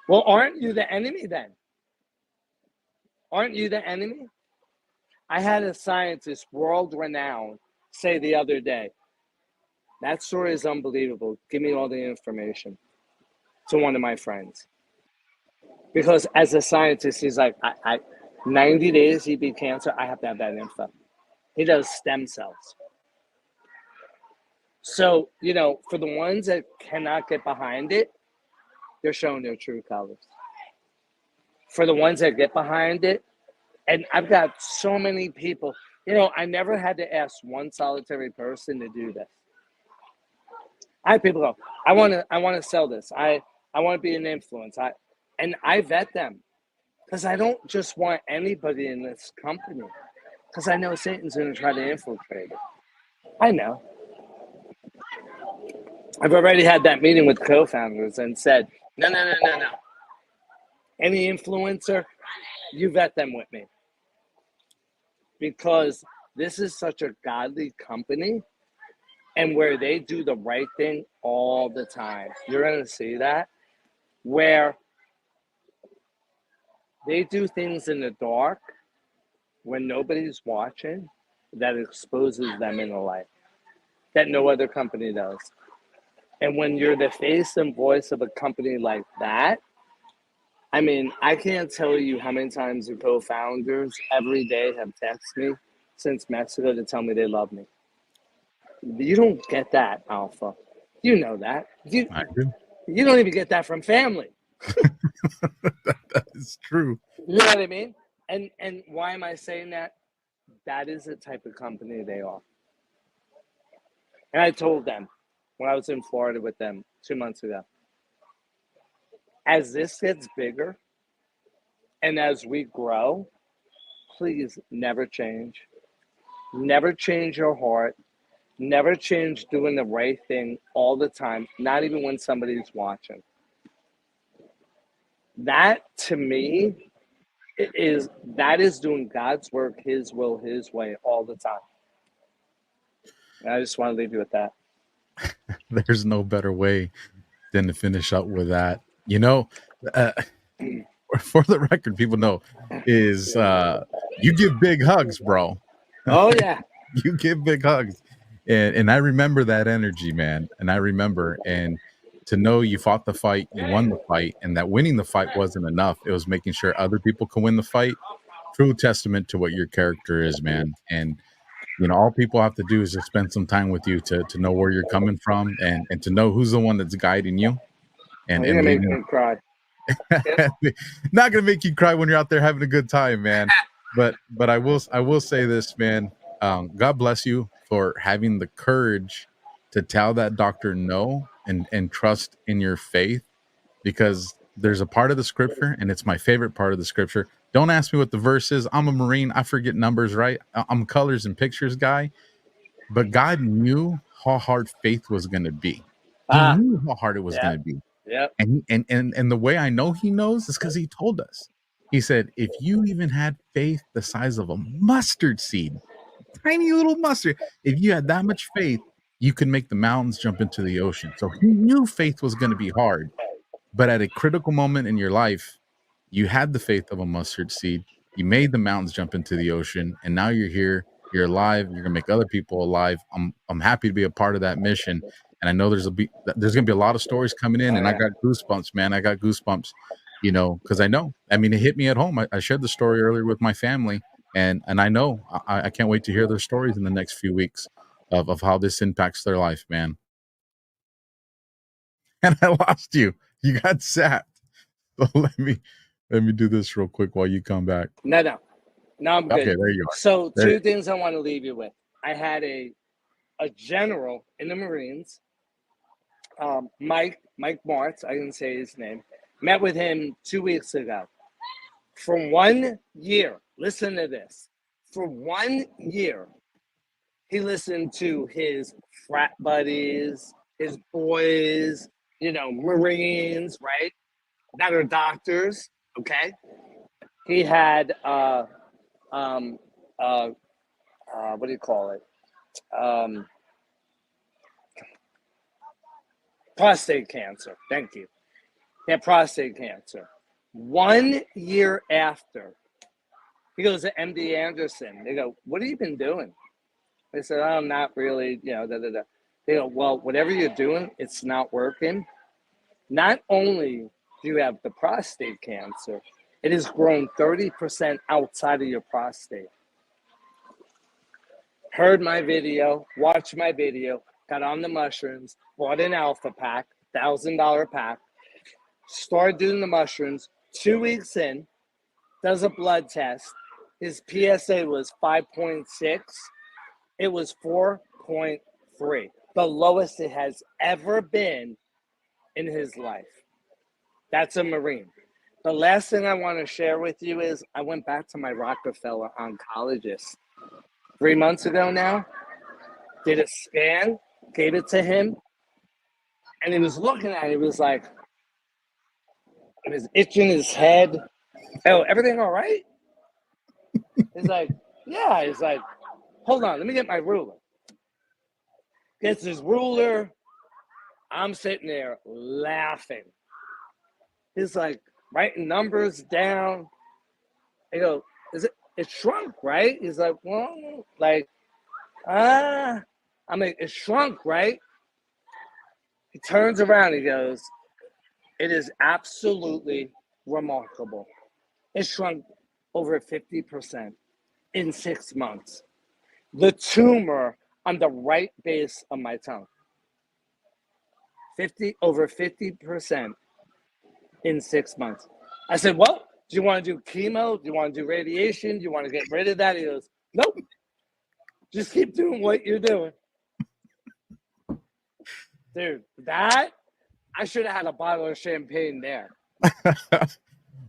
Well, aren't you the enemy then? Aren't you the enemy? I had a scientist, world-renowned, say the other day, that story is unbelievable. Give me all the information, to one of my friends. Because as a scientist, he's like, 90 days he beat cancer, I have to have that info. He does stem cells. So, you know, for the ones that cannot get behind it, they're showing their true colors. For the ones that get behind it, and I've got so many people I never had to ask one solitary person to do this. I have people go, I want to sell this. I want to be an influence. And I vet them because I don't just want anybody in this company because I know Satan's going to try to infiltrate it. I know. I've already had that meeting with co-founders and said, no. Any influencer, you vet them with me. Because this is such a godly company and where they do the right thing all the time. You're going to see that where they do things in the dark when nobody's watching that exposes them in the light that no other company does. And when you're the face and voice of a company like that, I mean, I can't tell you how many times the co-founders every day have texted me since Mexico to tell me they love me. You don't get that, Alpha. You know that. I do. You don't even get that from family. That is true. You know what I mean? And why am I saying that? That is the type of company they are. And I told them when I was in Florida with them 2 months ago, as this gets bigger and as we grow, please never change. Never change your heart. Never change doing the right thing all the time, not even when somebody's watching. That, to me, that is doing God's work, His will, His way all the time. And I just want to leave you with that. There's no better way than to finish up with that. For the record, people know is you give big hugs, bro. Oh, yeah. You give big hugs. And I remember that energy, man. And I remember, and to know you fought the fight, you won the fight, and that winning the fight wasn't enough. It was making sure other people can win the fight. True testament to what your character is, man. And all people have to do is just spend some time with you to know where you're coming from and to know who's the one that's guiding you and You're gonna make leading. me cry. Not gonna make you cry when you're out there having a good time, man. But I will say this, man. God bless you for having the courage to tell that doctor no and trust in your faith, because there's a part of the scripture, and it's my favorite part of the scripture. Don't ask me what the verse is. I'm a Marine. I forget numbers, right? I'm a colors and pictures guy. But God knew how hard faith was going to be. He knew how hard it was going to be. Yep. And the way I know He knows is because He told us. He said, if you even had faith the size of a mustard seed, tiny little mustard, if you had that much faith, you could make the mountains jump into the ocean. So He knew faith was going to be hard. But at a critical moment in your life, you had the faith of a mustard seed. You made the mountains jump into the ocean, and now you're here. You're alive. You're gonna make other people alive. I'm happy to be a part of that mission, and I know there's gonna be a lot of stories coming in, and I got goosebumps, man. I got goosebumps, because I know. I mean, it hit me at home. I shared the story earlier with my family, and I know I can't wait to hear their stories in the next few weeks of how this impacts their life, man. And I lost you. You got zapped. So let me do this real quick while you come back. No, I'm good. Okay, there you are. So two things I want to leave you with. I had a general in the Marines, Mike Martz, I didn't say his name, met with him 2 weeks ago. For 1 year, listen to this. For 1 year, he listened to his frat buddies, his boys, Marines, right? That are doctors, okay? He had what do you call it? Prostate cancer. Thank you. He had prostate cancer. 1 year after, he goes to MD Anderson. They go, what have you been doing? They said, I'm not really, They go, well, whatever you're doing, it's not working. Not only do you have the prostate cancer, it has grown 30% outside of your prostate. Heard my video, watched my video, got on the mushrooms, bought an alpha pack, $1,000 pack, started doing the mushrooms. 2 weeks in, does a blood test. His PSA was 5.6. It was 4.3, the lowest it has ever been in his life. That's a Marine. The last thing I want to share with you is I went back to my Rockefeller oncologist 3 months ago now, did a scan, gave it to him, and he was looking at it. He was like, he was itching his head. Oh, everything all right? He's like, yeah. He's like, hold on, let me get my ruler. Gets his ruler. I'm sitting there laughing. He's like writing numbers down. I go, it shrunk, right? He's like, well, like, I'm like, it shrunk, right? He turns around, he goes, it is absolutely remarkable. It shrunk over 50% in 6 months. The tumor on the right base of my tongue, over 50% in 6 months. I said, well, do you want to do chemo? Do you want to do radiation? Do you want to get rid of that? He goes, nope. Just keep doing what you're doing. Dude, that, I should have had a bottle of champagne there.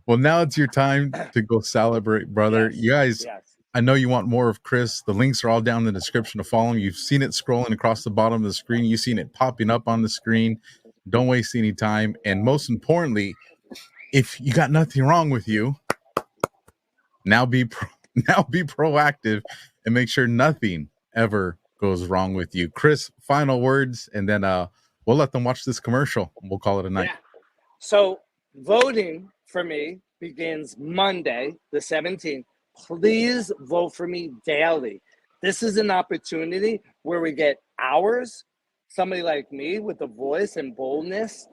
Well, now it's your time to go celebrate, brother. Yes, you guys, yes. I know you want more of Chris. The links are all down in the description to follow him. You've seen it scrolling across the bottom of the screen. You've seen it popping up on the screen. Don't waste any time. And most importantly, if you got nothing wrong with you, now be proactive and make sure nothing ever goes wrong with you. Chris, final words, and then we'll let them watch this commercial. We'll call it a night. Yeah. So voting for me begins Monday, the 17th. Please vote for me daily. This is an opportunity where we get hours, somebody like me with the voice and boldness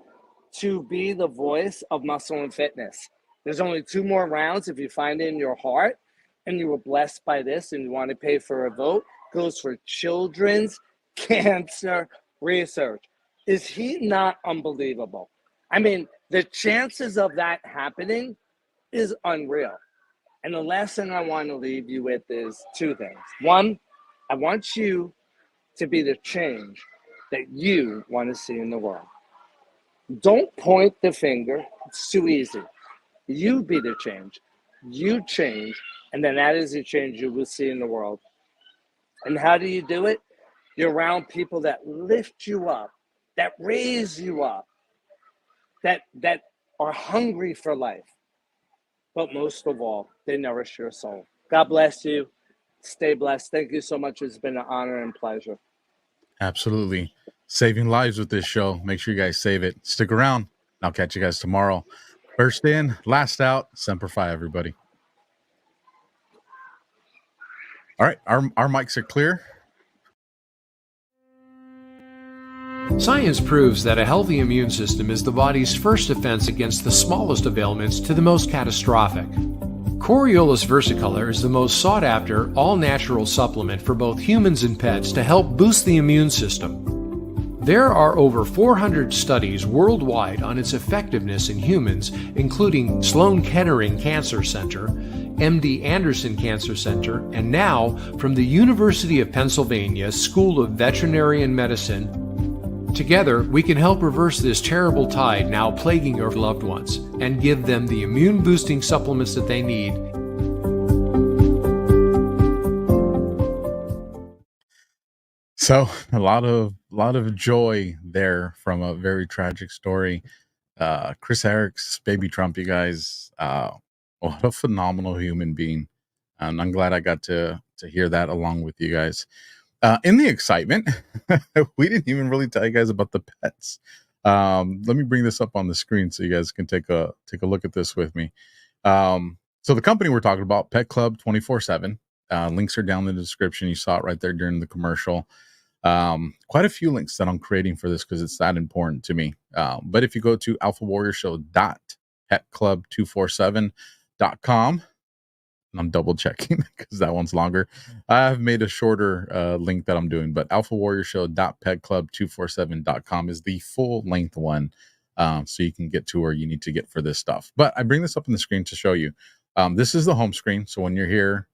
to be the voice of muscle and fitness. There's only 2 more rounds. If you find it in your heart and you were blessed by this and you want to pay for a vote, goes for children's cancer research. Is he not unbelievable? I mean, the chances of that happening is unreal. And the last thing I want to leave you with is 2 things. 1, I want you to be the change that you want to see in the world. Don't point the finger. It's too easy. You be the change. You change, and then that is the change you will see in the world. And how do you do it? You're around people that lift you up, that raise you up, that are hungry for life. But most of all, they nourish your soul. God bless you. Stay blessed. Thank you so much. It's been an honor and pleasure. Absolutely. Saving lives with this show. Make sure you guys save it. Stick around. I'll catch you guys tomorrow. First in, last out. Semper Fi, everybody. All right. Our mics are clear. Science proves that a healthy immune system is the body's first defense against the smallest of ailments to the most catastrophic. Coriolus versicolor is the most sought-after, all-natural supplement for both humans and pets to help boost the immune system. There are over 400 studies worldwide on its effectiveness in humans, including Sloan Kettering Cancer Center, MD Anderson Cancer Center, and now from the University of Pennsylvania School of Veterinary Medicine. Together, we can help reverse this terrible tide now plaguing your loved ones and give them the immune-boosting supplements that they need. So a lot of joy there from a very tragic story. Chris ERYX, baby Trump, you guys, what a phenomenal human being. And I'm glad I got to hear that along with you guys. In the excitement, we didn't even really tell you guys about the pets. Let me bring this up on the screen so you guys can take a look at this with me. So the company we're talking about, Pet Club 24/7. Links are down in the description. You saw it right there during the commercial. Quite a few links that I'm creating for this because it's that important to me. But if you go to alphawarriorshow.petclub247.com, and I'm double checking because that one's longer. I've made a shorter link that I'm doing, but alphawarriorshow.petclub247.com is the full length one. So you can get to where you need to get for this stuff. But I bring this up on the screen to show you. This is the home screen. So when you're here,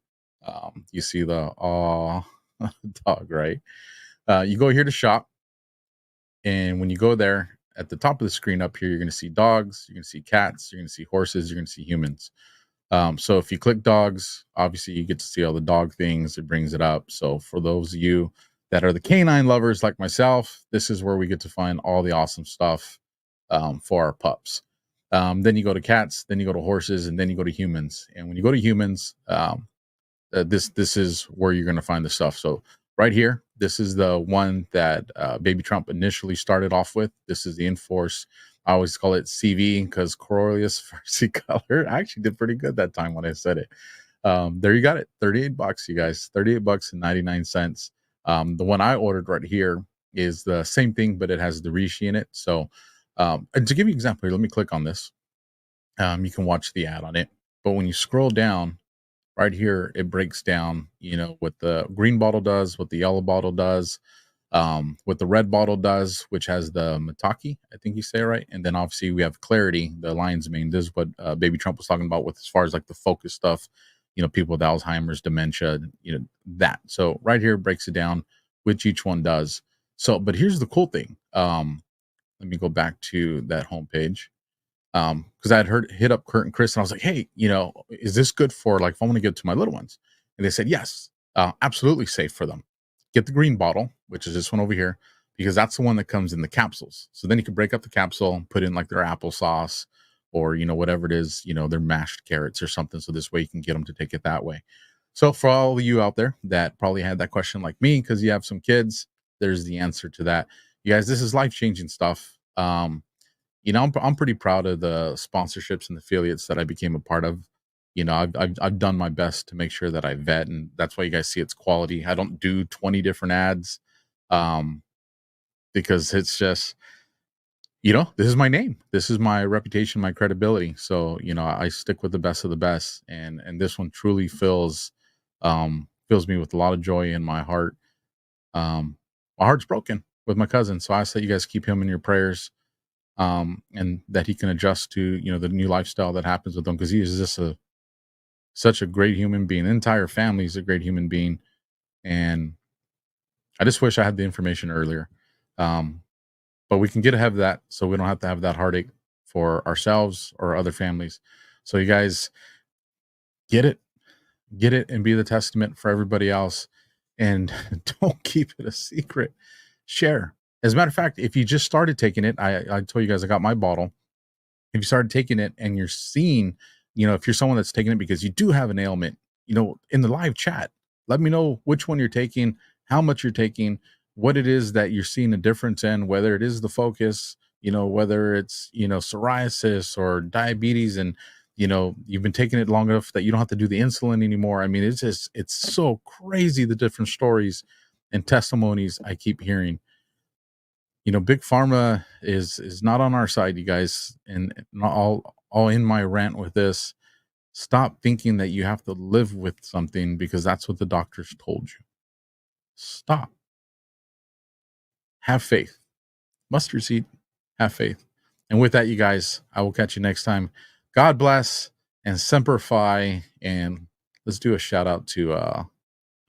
You see the dog, right? You go here to shop, and when you go there, at the top of the screen up here, you're going to see dogs, you're going to see cats, you're going to see horses, you're going to see humans. So if you click dogs, obviously you get to see all the dog things. It brings it up. So for those of you that are the canine lovers like myself, this is where we get to find all the awesome stuff for our pups. Then you go to cats, then you go to horses, and then you go to humans. And when you go to humans, this is where you're going to find the stuff. So right here, this is the one that Baby Trump initially started off with. This is the Enforce. I always call it CV because Coriolis versicolor. I actually did pretty good that time when I said it. There you got it. $38, you guys. $38.99. The one I ordered right here is the same thing, but it has the Rishi in it. So and to give you an example here, let me click on this. You can watch the ad on it. But when you scroll down, right here, it breaks down, what the green bottle does, what the yellow bottle does, what the red bottle does, which has the Mataki, I think you say it right. And then obviously we have Clarity, the lion's mane. This is what Baby Trump was talking about with as far as like the focus stuff, people with Alzheimer's, dementia, that. So right here breaks it down, which each one does. So, but here's the cool thing. Let me go back to that homepage. Because I had hit up Kurt and Chris, and I was like, hey, is this good for like if I want to give it to my little ones? And they said, yes, absolutely safe for them. Get the green bottle, which is this one over here, because that's the one that comes in the capsules. So then you can break up the capsule and put in like their applesauce or, whatever it is, their mashed carrots or something. So this way you can get them to take it that way. So for all of you out there that probably had that question like me, because you have some kids, there's the answer to that. You guys, this is life-changing stuff. I'm pretty proud of the sponsorships and affiliates that I became a part of. I've done my best to make sure that I vet, and that's why you guys see it's quality. I don't do 20 different ads, because it's just, this is my name, this is my reputation, my credibility. So I stick with the best of the best, and this one truly fills me with a lot of joy in my heart. My heart's broken with my cousin, so I ask that you guys keep him in your prayers. And that he can adjust to, the new lifestyle that happens with him, because he is just such a great human being. The entire family is a great human being. And I just wish I had the information earlier. But we can get ahead of that, so we don't have to have that heartache for ourselves or other families. So you guys get it and be the testament for everybody else. And don't keep it a secret. Share. As a matter of fact, if you just started taking it, I told you guys I got my bottle. If you started taking it and you're seeing, if you're someone that's taking it because you do have an ailment, in the live chat, let me know which one you're taking, how much you're taking, what it is that you're seeing a difference in, whether it is the focus, whether it's, psoriasis or diabetes, and, you've been taking it long enough that you don't have to do the insulin anymore. I mean, it's so crazy, the different stories and testimonies I keep hearing. Big Pharma is not on our side, you guys. And all in my rant with this, stop thinking that you have to live with something because that's what the doctors told you. Stop. Have faith. Mustard seed. Have faith. And with that, you guys, I will catch you next time. God bless and Semper Fi. And let's do a shout out to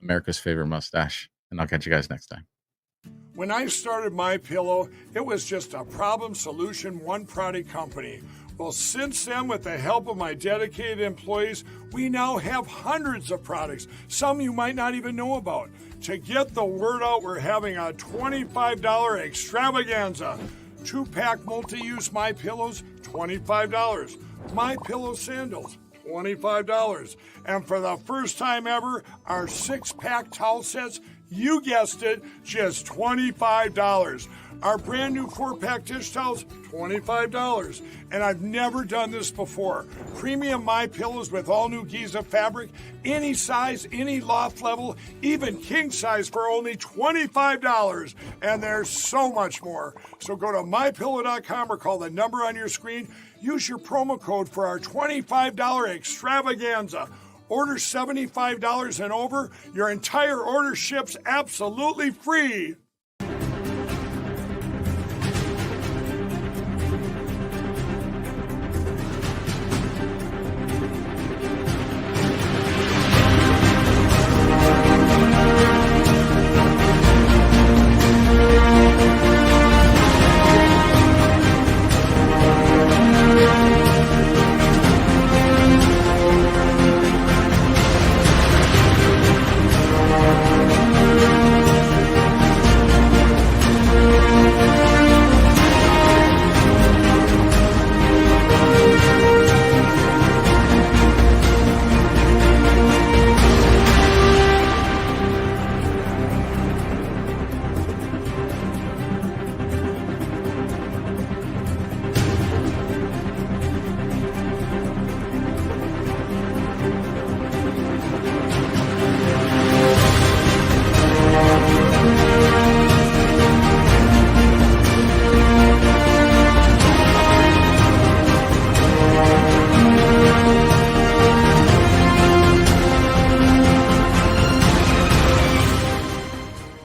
America's favorite mustache. And I'll catch you guys next time. When I started MyPillow, it was just a problem solution, one product company. Well, since then, with the help of my dedicated employees, we now have hundreds of products, some you might not even know about. To get the word out, we're having a $25 extravaganza. 2-pack multi-use MyPillows, $25. MyPillow sandals, $25. And for the first time ever, our 6-pack towel sets, you guessed it, just $25. Our brand new 4-pack dish towels, $25. And I've never done this before. Premium MyPillows with all new Giza fabric, any size, any loft level, even king size for only $25. And there's so much more. So go to MyPillow.com or call the number on your screen. Use your promo code for our $25 extravaganza. Order $75 and over, your entire order ships absolutely free.